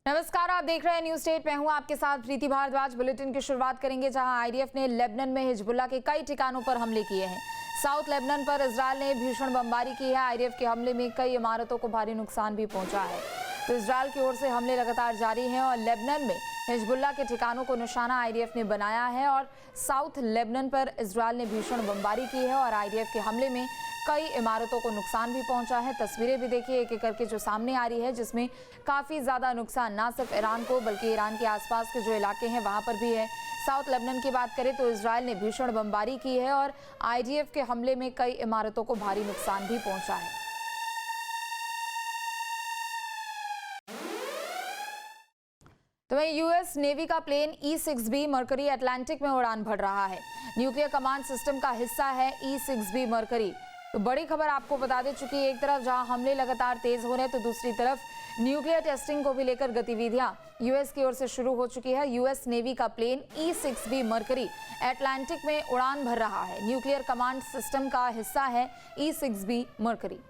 नमस्कार, आप देख रहे हैं न्यूज स्टेट। मैं हूं आपके साथ प्रीति भारद्वाज। बुलेटिन की शुरुआत करेंगे जहां आईडीएफ ने लेबनान में हिजबुल्लाह के कई ठिकानों पर हमले किए हैं। साउथ लेबनान पर इजरायल ने भीषण बमबारी की है। आईडीएफ के हमले में कई इमारतों को भारी नुकसान भी पहुंचा है। तो इजरायल की ओर से हमले लगातार जारी हैं और लेबनान में हिजबुल्लाह के ठिकानों को निशाना आईडीएफ ने बनाया है और साउथ लेबनान पर इजरायल ने भीषण बमबारी की है और आईडीएफ के हमले में कई इमारतों को नुकसान भी पहुंचा है। तस्वीरें भी देखिए एक एक करके जो सामने आ रही है, जिसमें काफ़ी ज़्यादा नुकसान ना सिर्फ ईरान को बल्कि ईरान के आसपास के जो इलाके हैं वहां पर भी है। साउथ लेबनान की बात करें तो इजरायल ने भीषण बमबारी की है और आईडीएफ के हमले में कई इमारतों को भारी नुकसान भी पहुंचा है। तो वहीं यूएस नेवी का प्लेन E-6B मर्करी अटलांटिक में उड़ान भर रहा है। न्यूक्लियर कमांड सिस्टम का हिस्सा है E-6B मर्करी। तो बड़ी खबर आपको बता दे चुकी है, एक तरफ जहां हमले लगातार तेज हो रहे हैं तो दूसरी तरफ न्यूक्लियर टेस्टिंग को भी लेकर गतिविधियां यूएस की ओर से शुरू हो चुकी है। यूएस नेवी का प्लेन E-6B मर्करी अटलांटिक में उड़ान भर रहा है। न्यूक्लियर कमांड सिस्टम का हिस्सा है E-6B मर्करी।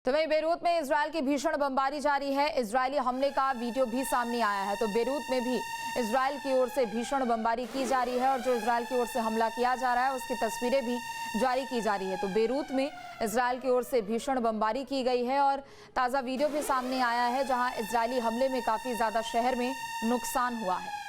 तो वहीं बेरूत में इजरायल की भीषण बमबारी जारी है। इजरायली हमले का वीडियो भी सामने आया है। तो बेरूत में भी इजरायल की ओर से भीषण बमबारी की जा रही है और जो इजरायल की ओर से हमला किया जा रहा है उसकी तस्वीरें भी जारी की जा रही है। तो बेरूत में इजरायल की ओर से भीषण बमबारी की गई है और ताज़ा वीडियो भी सामने आया है जहां इजरायली हमले में काफ़ी ज़्यादा शहर में नुकसान हुआ है।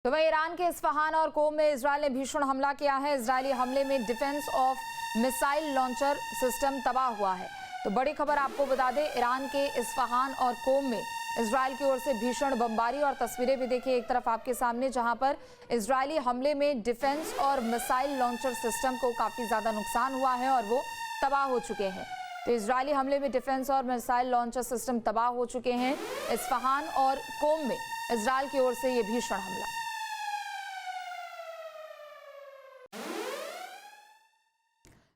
तो वहीं ईरान के इस्फहान और कोम में इजरायल ने भीषण हमला किया है। इजरायली हमले में defence of missile launcher system तबाह हुआ है। तो बड़ी खबर आपको बता दें, ईरान के इस्फहान और कोम में इजरायल की ओर से भीषण बमबारी और तस्वीरें भी देखिए एक तरफ आपके सामने, जहां पर इजरायली हमले में डिफेंस और मिसाइल लॉन्चर सिस्टम को काफ़ी ज़्यादा नुकसान हुआ है और वो तबाह हो चुके हैं। तो इजरायली हमले में डिफेंस और मिसाइल लॉन्चर सिस्टम तबाह हो चुके हैं इस्फहान और कोम में इजरायल की ओर से ये भीषण हमला।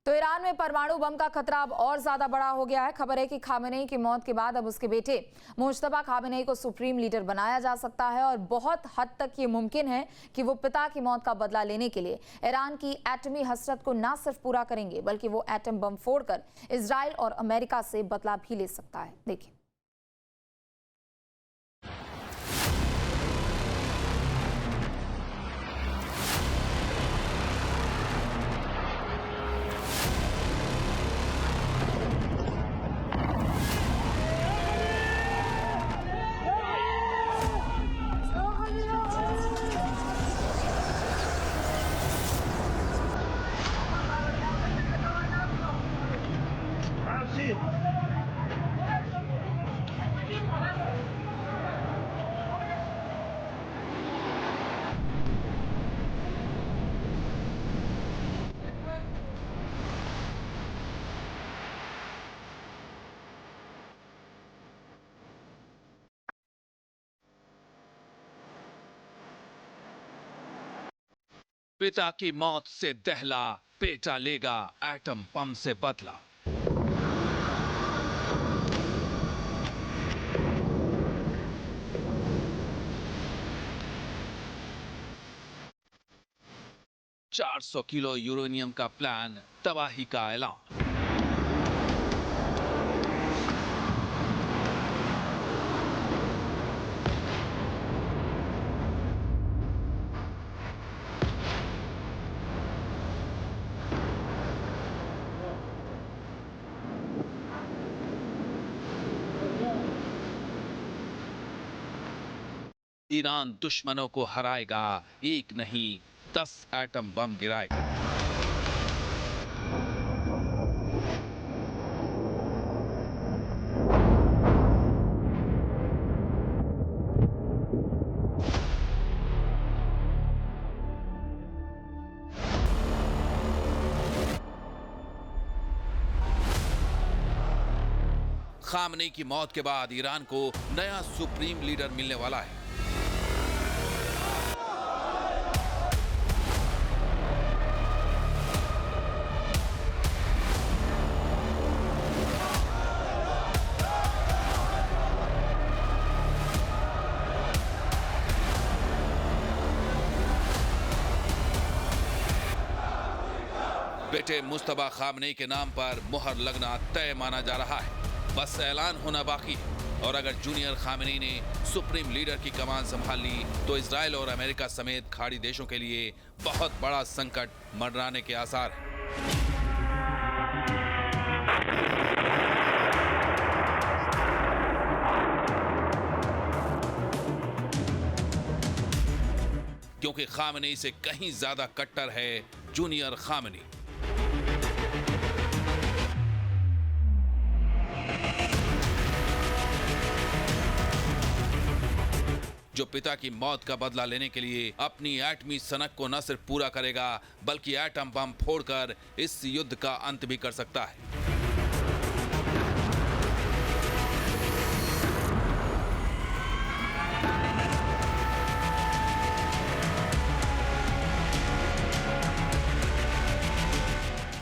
तो ईरान में परमाणु बम का खतरा अब और ज्यादा बड़ा हो गया है। खबर है कि खामेनेई की मौत के बाद अब उसके बेटे मुज्तबा खामेनेई को सुप्रीम लीडर बनाया जा सकता है और बहुत हद तक ये मुमकिन है कि वो पिता की मौत का बदला लेने के लिए ईरान की एटमी हसरत को न सिर्फ पूरा करेंगे बल्कि वो एटम बम फोड़कर इजराइल और अमेरिका से बदला भी ले सकता है। देखिए, पिता की मौत से दहला, बेटा लेगा एटम बम से बदला। $400 किलो यूरेनियम का प्लान, तबाही का ऐलान। ईरान दुश्मनों को हराएगा, एक नहीं 10 एटम बम गिराएगा। खामनेई की मौत के बाद ईरान को नया सुप्रीम लीडर मिलने वाला है। बेटे मुस्तफा खामनेई के नाम पर मुहर लगना तय माना जा रहा है, बस ऐलान होना बाकी है। और अगर जूनियर खामनेई ने सुप्रीम लीडर की कमान संभाल ली तो इजराइल और अमेरिका समेत खाड़ी देशों के लिए बहुत बड़ा संकट मंडराने के आसार हैं। क्योंकि खामनेई से कहीं ज्यादा कट्टर है जूनियर खामनेई। जो पिता की मौत का बदला लेने के लिए अपनी एटमी सनक को न सिर्फ पूरा करेगा बल्कि एटम बम फोड़कर इस युद्ध का अंत भी कर सकता है।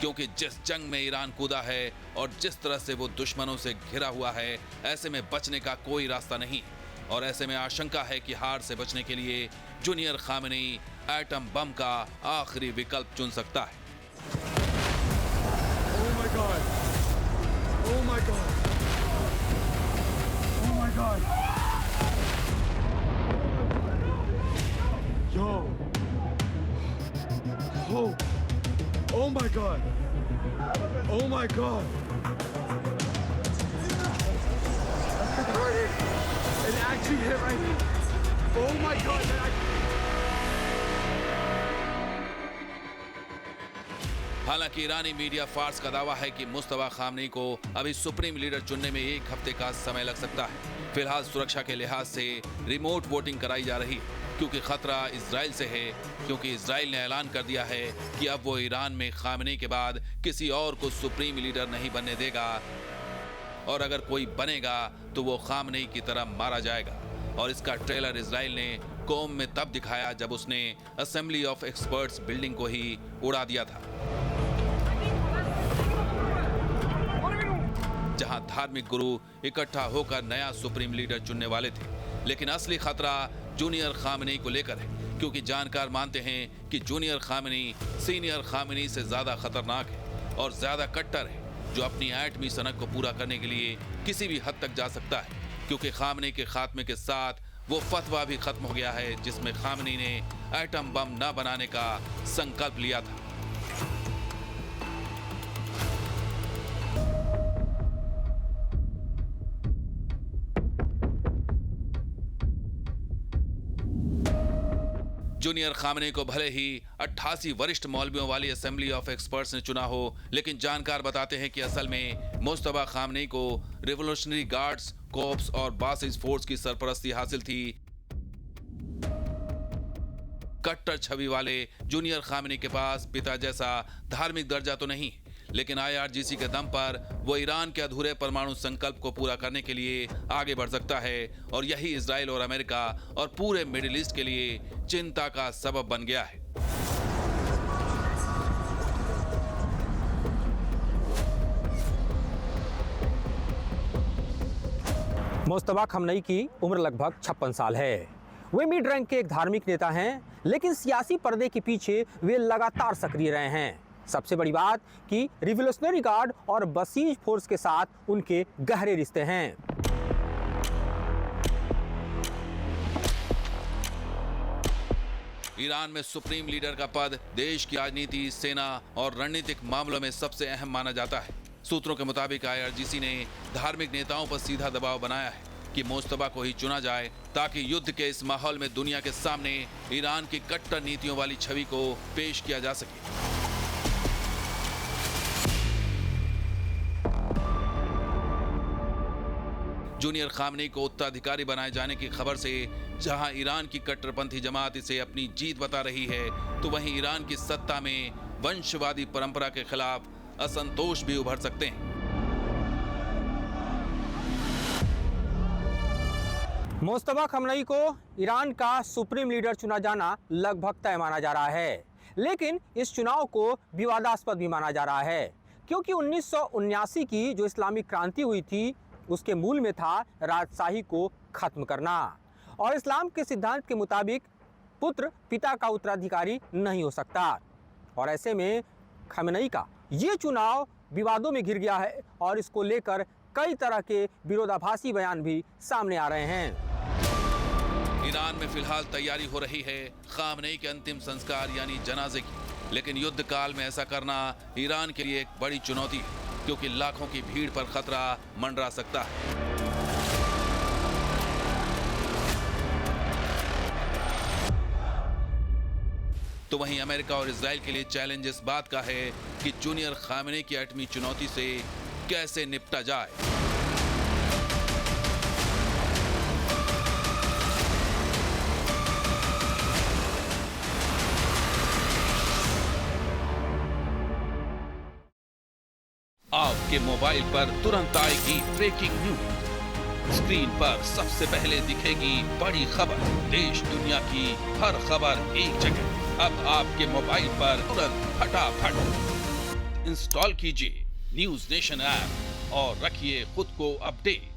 क्योंकि जिस जंग में ईरान कूदा है और जिस तरह से वो दुश्मनों से घिरा हुआ है, ऐसे में बचने का कोई रास्ता नहीं और ऐसे में आशंका है कि हार से बचने के लिए जूनियर खामनेई एटम बम का आखिरी विकल्प चुन सकता है। Oh my God. Oh my God. Oh my God. Yo. Oh. Oh my God. Oh my God. It actually hit right here. Oh my God. हालांकि ईरानी मीडिया फार्स का दावा है कि मुस्तफा खामनेई को अभी सुप्रीम लीडर चुनने में 1 हफ्ते का समय लग सकता है। फिलहाल सुरक्षा के लिहाज से रिमोट वोटिंग कराई जा रही है क्योंकि खतरा इजराइल से है, क्योंकि इजराइल ने ऐलान कर दिया है कि अब वो ईरान में खामनेई के बाद किसी और को सुप्रीम लीडर नहीं बनने देगा और अगर कोई बनेगा तो वो खामनेई की तरह मारा जाएगा। और इसका ट्रेलर इजराइल ने कोम में तब दिखाया जब उसने असेंबली ऑफ एक्सपर्ट्स बिल्डिंग को ही उड़ा दिया था, जहां धार्मिक गुरु इकट्ठा होकर नया सुप्रीम लीडर चुनने वाले थे। लेकिन असली खतरा जूनियर खामनेई को लेकर है क्योंकि जानकार मानते हैं कि जूनियर खामनेई सीनियर खामनेई से ज्यादा खतरनाक है और ज्यादा कट्टर है, जो अपनी एटमी सनक को पूरा करने के लिए किसी भी हद तक जा सकता है। क्योंकि खामनेई के खात्मे के साथ वो फतवा भी खत्म हो गया है जिसमें खामनेई ने एटम बम न बनाने का संकल्प लिया था। जूनियर खामनेई को भले ही 88 वरिष्ठ मौलवियों वाली असेंबली ऑफ एक्सपर्ट्स ने चुना हो, लेकिन जानकार बताते हैं कि असल में मुस्तफा खामनेई को रिवोल्यूशनरी गार्ड्स, कोर्प्स और बासिस फोर्स की सरपरस्ती हासिल थी। कट्टर छवि वाले जूनियर खामनेई के पास पिता जैसा धार्मिक दर्जा तो नहीं, लेकिन IRGC के दम पर वो ईरान के अधूरे परमाणु संकल्प को पूरा करने के लिए आगे बढ़ सकता है और यही इजराइल और अमेरिका और पूरे मिडिल ईस्ट के लिए चिंता का सबब बन गया है। मुस्तफा खामनेई की उम्र लगभग 56 साल है। वे मिड रैंक के एक धार्मिक नेता हैं, लेकिन सियासी पर्दे के पीछे वे लगातार सक्रिय रहे हैं। सबसे बड़ी बात कि रिवोल्यूशनरी गार्ड और बसीज फोर्स के साथ उनके गहरे रिश्ते हैं। ईरान में सुप्रीम लीडर का पद देश की राजनीति, सेना और रणनीतिक मामलों में सबसे अहम माना जाता है। सूत्रों के मुताबिक IRGC ने धार्मिक नेताओं पर सीधा दबाव बनाया है कि मुस्तफा को ही चुना जाए ताकि युद्ध के इस माहौल में दुनिया के सामने ईरान की कट्टर नीतियों वाली छवि को पेश किया जा सके। जूनियर खामनेई को उत्तराधिकारी बनाए जाने की खबर से जहां ईरान की कट्टरपंथी जमात इसे अपनी जीत बता रही है, तो वहीं ईरान की सत्ता में वंशवादी परंपरा के खिलाफ असंतोष भी उभर सकते हैं। मुस्तफा खामनेई को ईरान का सुप्रीम लीडर चुना जाना लगभग तय माना जा रहा है, लेकिन इस चुनाव को विवादास्पद भी माना जा रहा है क्योंकि 1979 की जो इस्लामिक क्रांति हुई थी उसके मूल में था राजशाही को खत्म करना और इस्लाम के सिद्धांत के मुताबिक पुत्र पिता का उत्तराधिकारी नहीं हो सकता। और ऐसे में खमेनी का ये चुनाव विवादों में घिर गया है और इसको लेकर कई तरह के विरोधाभासी बयान भी सामने आ रहे हैं। ईरान में फिलहाल तैयारी हो रही है खामनेई के अंतिम संस्कार यानी जनाजे की, लेकिन युद्ध काल में ऐसा करना ईरान के लिए एक बड़ी चुनौती है, क्योंकि लाखों की भीड़ पर खतरा मंडरा सकता है। तो वहीं अमेरिका और इजराइल के लिए चैलेंज इस बात का है कि जूनियर खामेनी की एटमी चुनौती से कैसे निपटा जाए। आपके मोबाइल पर तुरंत आएगी ब्रेकिंग न्यूज। स्क्रीन पर सबसे पहले दिखेगी बड़ी खबर। देश दुनिया की हर खबर एक जगह। अब आपके मोबाइल पर तुरंत फटाफट इंस्टॉल कीजिए न्यूज़ नेशन ऐप और रखिए खुद को अपडेट।